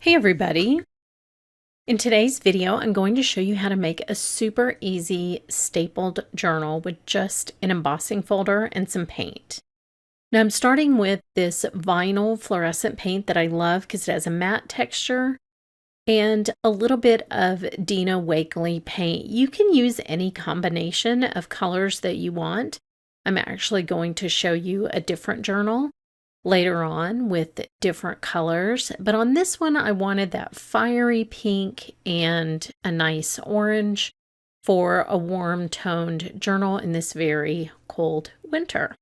Hey everybody! In today's video, I'm going to show you how to make a super easy stapled journal with just an embossing folder and some paint. Now I'm starting with this vinyl fluorescent paint that I love because it has a matte texture and a little bit of Dina Wakley paint. You can use any combination of colors that you want. I'm actually going to show you a different journal later on with different colors, but on this one I wanted that fiery pink and a nice orange for a warm toned journal in this very cold winter.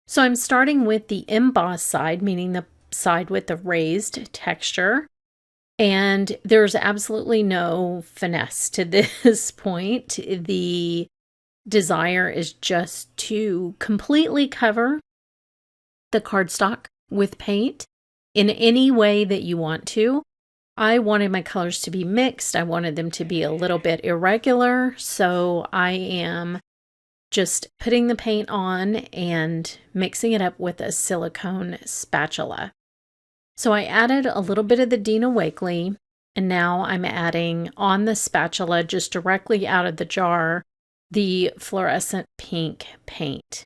So I'm starting with the emboss side, meaning the side with the raised texture, and there's absolutely no finesse to this point. The desire is just to completely cover the cardstock with paint in any way that you want to. I wanted my colors to be mixed. I wanted them to be a little bit irregular. So I am just putting the paint on and mixing it up with a silicone spatula. So I added a little bit of the Dina Wakley, and now I'm adding on the spatula just directly out of the jar the fluorescent pink paint.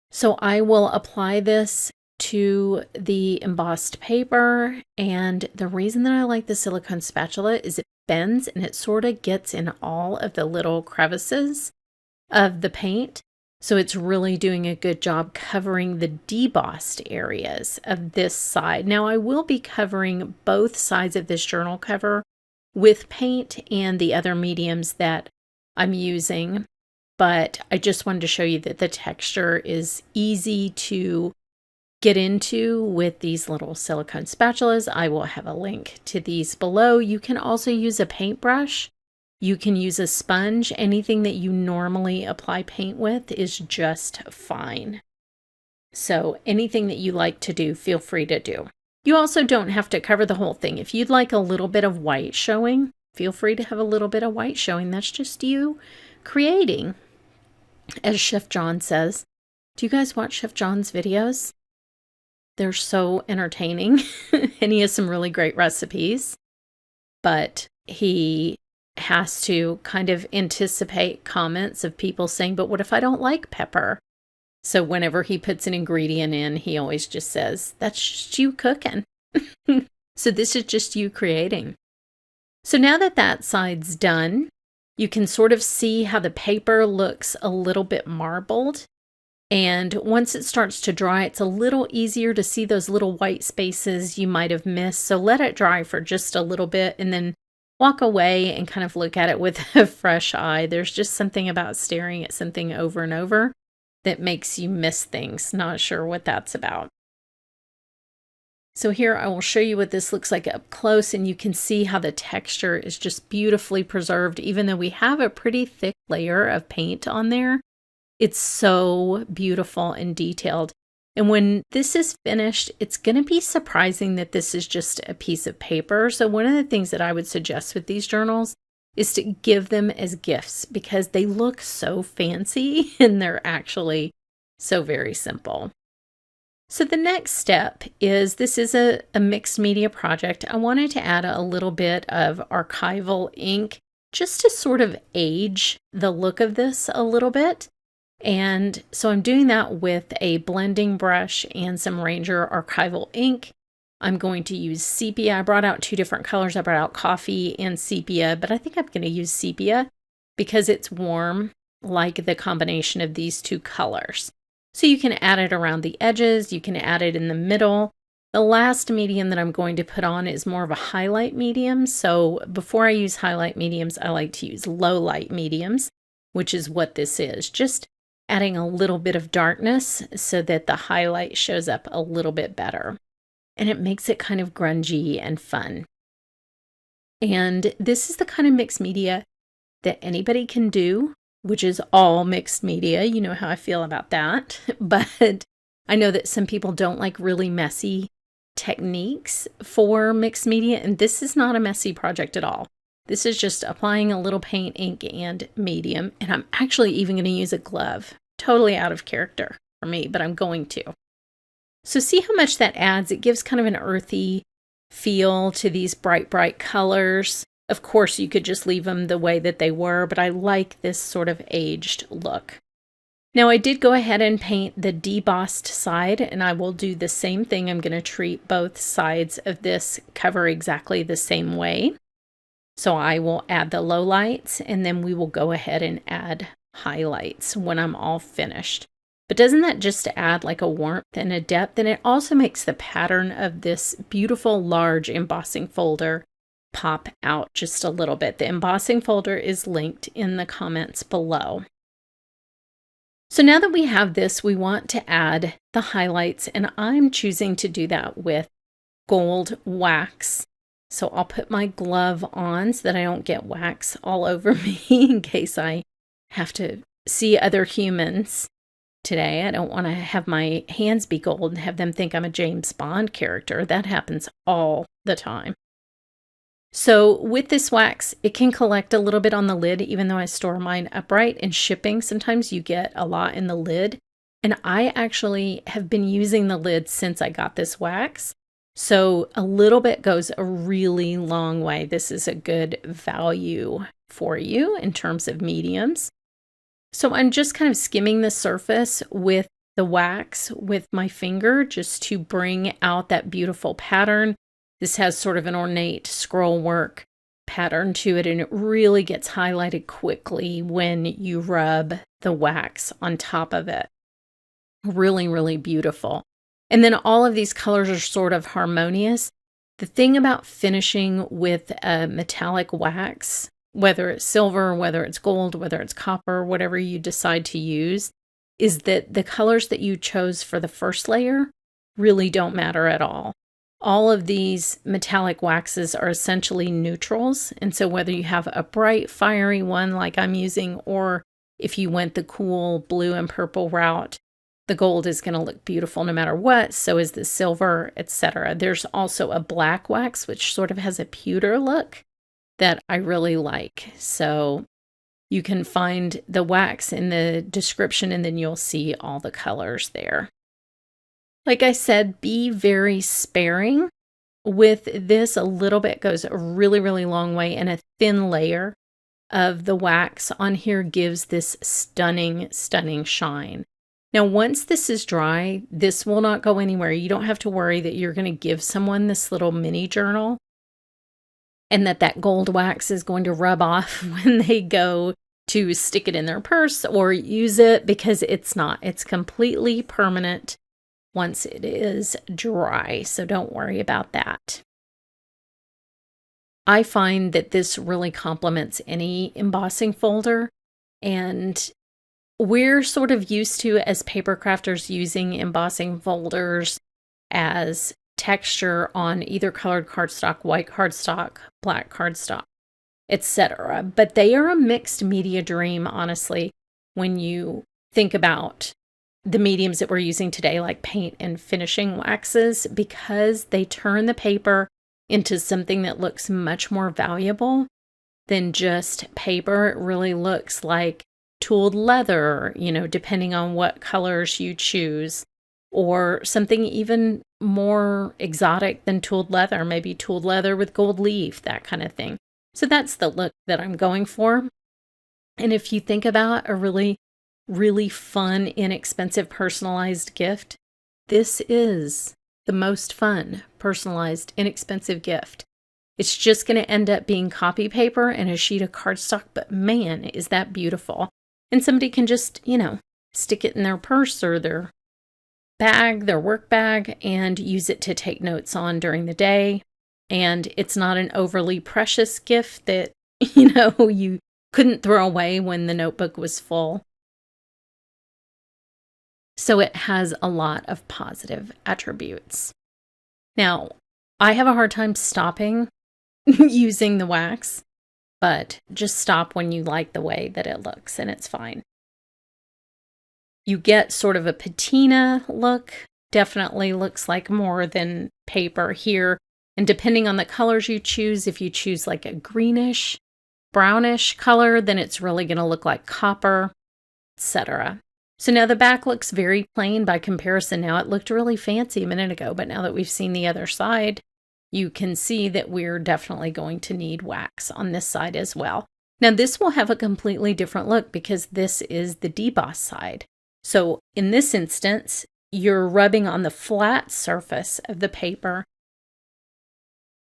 So I will apply this to the embossed paper, and the reason that I like the silicone spatula is it bends and it sort of gets in all of the little crevices of the paint. So it's really doing a good job covering the debossed areas of this side. Now I will be covering both sides of this journal cover with paint and the other mediums that I'm using, but I just wanted to show you that the texture is easy to get into with these little silicone spatulas. I will have a link to these below. You can also use a paintbrush. You can use a sponge. Anything that you normally apply paint with is just fine. So anything that you like to do, feel free to do. You also don't have to cover the whole thing. If you'd like a little bit of white showing, feel free to have a little bit of white showing. That's just you creating. As Chef John says, do you guys watch Chef John's videos? They're so entertaining and he has some really great recipes, but he has to kind of anticipate comments of people saying, but what if I don't like pepper? So whenever he puts an ingredient in, he always just says, that's just you cooking. So this is just you creating. So now that that side's done, you can sort of see how the paper looks a little bit marbled. And once it starts to dry, it's a little easier to see those little white spaces you might have missed. So let it dry for just a little bit and then walk away and kind of look at it with a fresh eye. There's just something about staring at something over and over that makes you miss things. Not sure what that's about. So here I will show you what this looks like up close, and you can see how the texture is just beautifully preserved. Even though we have a pretty thick layer of paint on there, it's so beautiful and detailed. And when this is finished, it's going to be surprising that this is just a piece of paper. So one of the things that I would suggest with these journals is to give them as gifts because they look so fancy and they're actually so very simple. So the next step is, this is a mixed media project. I wanted to add a little bit of archival ink just to sort of age the look of this a little bit. And so I'm doing that with a blending brush and some Ranger archival ink. I'm going to use sepia. I brought out two different colors. I brought out coffee and sepia, but I think I'm going to use sepia because it's warm, like the combination of these two colors. So you can add it around the edges, you can add it in the middle. The last medium that I'm going to put on is more of a highlight medium. So before I use highlight mediums, I like to use low light mediums, which is what this is. Just adding a little bit of darkness so that the highlight shows up a little bit better. And it makes it kind of grungy and fun. And this is the kind of mixed media that anybody can do, which is all mixed media. You know how I feel about that. But I know that some people don't like really messy techniques for mixed media, and this is not a messy project at all. This is just applying a little paint, ink, and medium, and I'm actually even going to use a glove. Totally out of character for me, but I'm going to. So see how much that adds? It gives kind of an earthy feel to these bright, bright colors. Of course, you could just leave them the way that they were, but I like this sort of aged look. Now, I did go ahead and paint the debossed side, and I will do the same thing. I'm going to treat both sides of this cover exactly the same way. So I will add the lowlights, and then we will go ahead and add highlights when I'm all finished. But doesn't that just add like a warmth and a depth? And it also makes the pattern of this beautiful large embossing folder pop out just a little bit. The embossing folder is linked in the comments below. So now that we have this, we want to add the highlights, and I'm choosing to do that with GoldWax. So I'll put my glove on so that I don't get wax all over me in case I have to see other humans today. I don't want to have my hands be gold and have them think I'm a James Bond character. That happens all the time. So with this wax, it can collect a little bit on the lid, even though I store mine upright. In shipping, sometimes you get a lot in the lid. And I actually have been using the lid since I got this wax. So a little bit goes a really long way. This is a good value for you in terms of mediums. So I'm just kind of skimming the surface with the wax with my finger just to bring out that beautiful pattern. This has sort of an ornate scroll work pattern to it, and it really gets highlighted quickly when you rub the wax on top of it. Really, really beautiful. And then all of these colors are sort of harmonious. The thing about finishing with a metallic wax, whether it's silver, whether it's gold, whether it's copper, whatever you decide to use, is that the colors that you chose for the first layer really don't matter at all. All of these metallic waxes are essentially neutrals, and so whether you have a bright, fiery one like I'm using, or if you went the cool blue and purple route, the gold is going to look beautiful no matter what, so is the silver, etc. There's also a black wax, which sort of has a pewter look that I really like. So you can find the wax in the description, and then you'll see all the colors there. Like I said, be very sparing with this. A little bit goes a really, really long way, and a thin layer of the wax on here gives this stunning, stunning shine. Now, once this is dry, this will not go anywhere. You don't have to worry that you're going to give someone this little mini journal and that gold wax is going to rub off when they go to stick it in their purse or use it, because it's not. It's completely permanent once it is dry, so don't worry about that. I find that this really complements any embossing folder, and we're sort of used to, as paper crafters, using embossing folders as texture on either colored cardstock, white cardstock, black cardstock, etc. But they are a mixed media dream, honestly, when you think about the mediums that we're using today, like paint and finishing waxes, because they turn the paper into something that looks much more valuable than just paper. It really looks like tooled leather, depending on what colors you choose, or something even more exotic than tooled leather, maybe tooled leather with gold leaf, that kind of thing. So that's the look that I'm going for. And if you think about a really, really fun, inexpensive, personalized gift, this is the most fun, personalized, inexpensive gift. It's just going to end up being copy paper and a sheet of cardstock, but man, is that beautiful. And somebody can just, stick it in their purse or their bag, their work bag, and use it to take notes on during the day. And it's not an overly precious gift that, you couldn't throw away when the notebook was full. So it has a lot of positive attributes. Now, I have a hard time stopping using the wax, but just stop when you like the way that it looks, and it's fine. You get sort of a patina look. Definitely looks like more than paper here. And depending on the colors you choose, if you choose like a greenish, brownish color, then it's really going to look like copper, etc. So now the back looks very plain by comparison. Now it looked really fancy a minute ago, but now that we've seen the other side, you can see that we're definitely going to need wax on this side as well. Now this will have a completely different look because this is the deboss side. So in this instance, you're rubbing on the flat surface of the paper,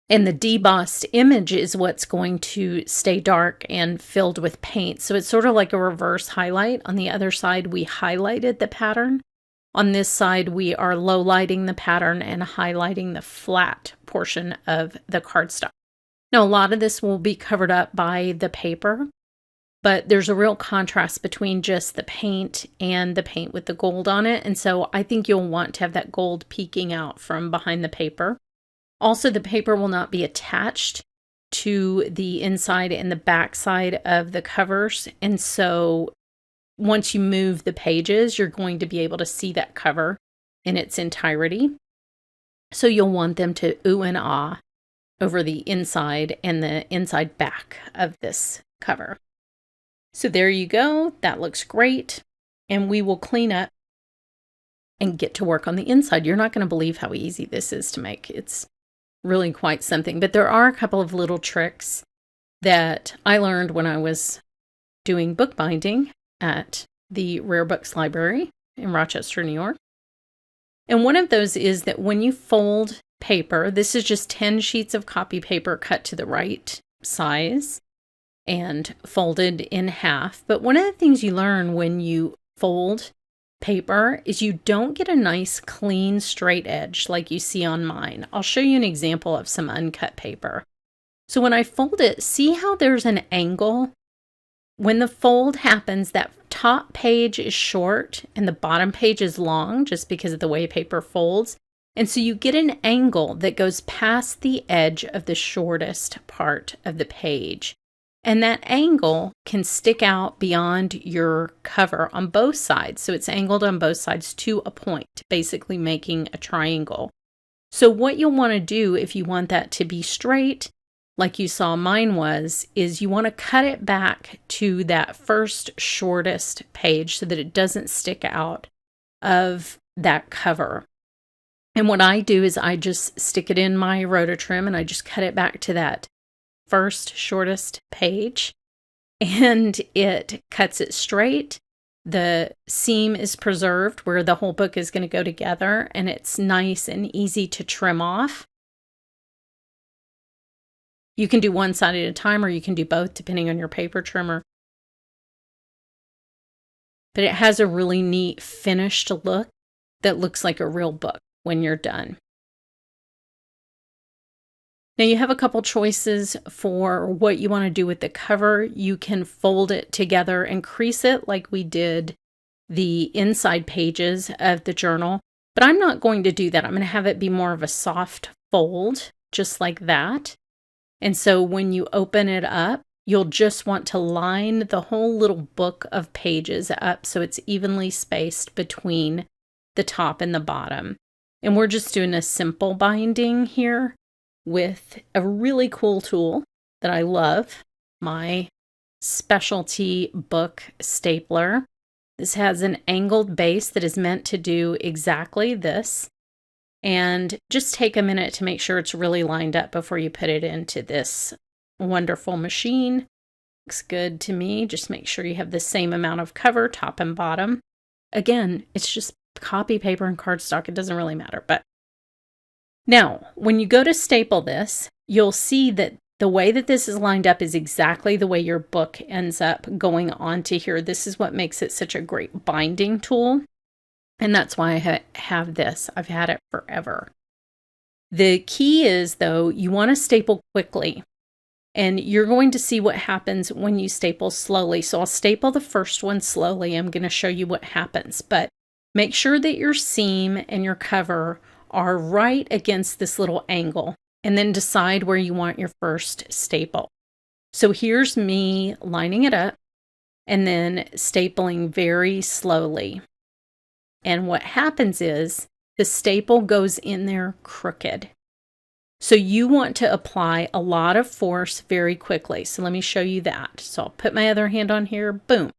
and the debossed image is what's going to stay dark and filled with paint. So it's sort of like a reverse highlight. On the other side, we highlighted the pattern. On this side, we are low lighting the pattern and highlighting the flat portion of the cardstock. Now, a lot of this will be covered up by the paper, but there's a real contrast between just the paint and the paint with the gold on it. And so I think you'll want to have that gold peeking out from behind the paper. Also, the paper will not be attached to the inside and the back side of the covers. And so once you move the pages, you're going to be able to see that cover in its entirety. So you'll want them to ooh and ah over the inside and the inside back of this cover. So there you go. That looks great. And we will clean up and get to work on the inside. You're not going to believe how easy this is to make. It's really quite something. But there are a couple of little tricks that I learned when I was doing bookbinding at the Rare Books Library in Rochester, New York. And one of those is that when you fold paper, this is just 10 sheets of copy paper cut to the right size and folded in half. But one of the things you learn when you fold paper is you don't get a nice clean straight edge like you see on mine. I'll show you an example of some uncut paper. So when I fold it, see how there's an angle? When the fold happens, that top page is short and the bottom page is long just because of the way paper folds. And so you get an angle that goes past the edge of the shortest part of the page. And that angle can stick out beyond your cover on both sides. So it's angled on both sides to a point, basically making a triangle. So what you'll want to do if you want that to be straight, like you saw mine was, is you want to cut it back to that first shortest page so that it doesn't stick out of that cover. And what I do is I just stick it in my Rotatrim and I just cut it back to that first shortest page, and it cuts it straight. The seam is preserved where the whole book is going to go together, and it's nice and easy to trim off. You can do one side at a time or you can do both depending on your paper trimmer. But it has a really neat finished look that looks like a real book when you're done. Now you have a couple choices for what you want to do with the cover. You can fold it together and crease it like we did the inside pages of the journal, but I'm not going to do that. I'm going to have it be more of a soft fold, just like that. And so when you open it up, you'll just want to line the whole little book of pages up so it's evenly spaced between the top and the bottom. And we're just doing a simple binding here with a really cool tool that I love, my specialty book stapler. This has an angled base that is meant to do exactly this. And just take a minute to make sure it's really lined up before you put it into this wonderful machine. Looks good to me. Just make sure you have the same amount of cover, top and bottom. Again, it's just copy paper and cardstock. It doesn't really matter, but now, when you go to staple this, you'll see that the way that this is lined up is exactly the way your book ends up going onto here. This is what makes it such a great binding tool. And that's why I have this. I've had it forever. The key is, though, you want to staple quickly. And you're going to see what happens when you staple slowly. So I'll staple the first one slowly. I'm going to show you what happens. But make sure that your seam and your cover are right against this little angle, and then decide where you want your first staple. So here's me lining it up and then stapling very slowly. And what happens is the staple goes in there crooked. So you want to apply a lot of force very quickly. So let me show you that. So I'll put my other hand on here, boom.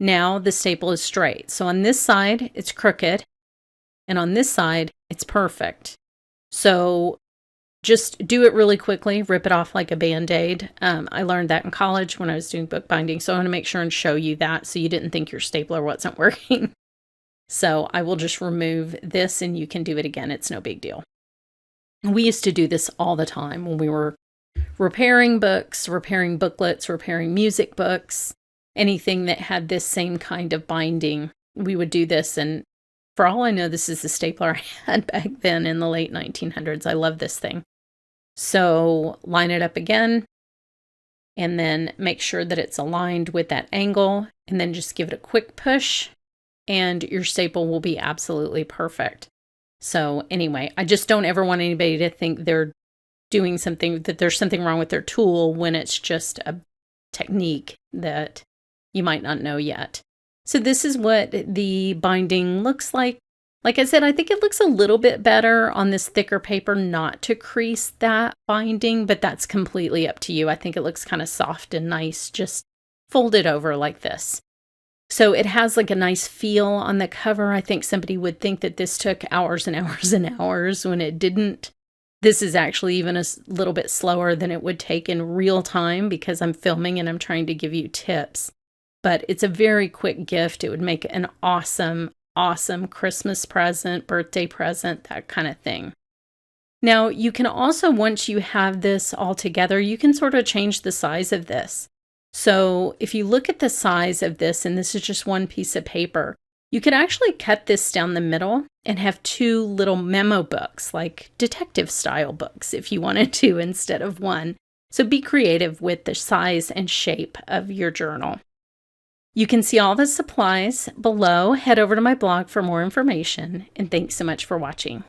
Now the staple is straight. So on this side, it's crooked, and on this side, it's perfect. So just do it really quickly, rip it off like a Band-Aid. I learned that in college when I was doing bookbinding, so I want to make sure and show you that so you didn't think your stapler wasn't working. So I will just remove this and you can do it again. It's no big deal. We used to do this all the time when we were repairing books, repairing booklets, repairing music books, anything that had this same kind of binding. We would do this, and for all I know, this is the stapler I had back then in the late 1900s. I love this thing. So line it up again, and then make sure that it's aligned with that angle, and then just give it a quick push, and your staple will be absolutely perfect. So anyway, I just don't ever want anybody to think they're doing something, that there's something wrong with their tool when it's just a technique that you might not know yet. So this is what the binding looks like. Like I said, I think it looks a little bit better on this thicker paper not to crease that binding, but that's completely up to you. I think it looks kind of soft and nice, just fold it over like this. So it has like a nice feel on the cover. I think somebody would think that this took hours and hours and hours when it didn't. This is actually even a little bit slower than it would take in real time because I'm filming and I'm trying to give you tips. But it's a very quick gift. It would make an awesome, awesome Christmas present, birthday present, that kind of thing. Now, you can also, once you have this all together, you can sort of change the size of this. So if you look at the size of this, and this is just one piece of paper, you could actually cut this down the middle and have two little memo books, like detective style books, if you wanted to, instead of one. So be creative with the size and shape of your journal. You can see all the supplies below. Head over to my blog for more information, and thanks so much for watching.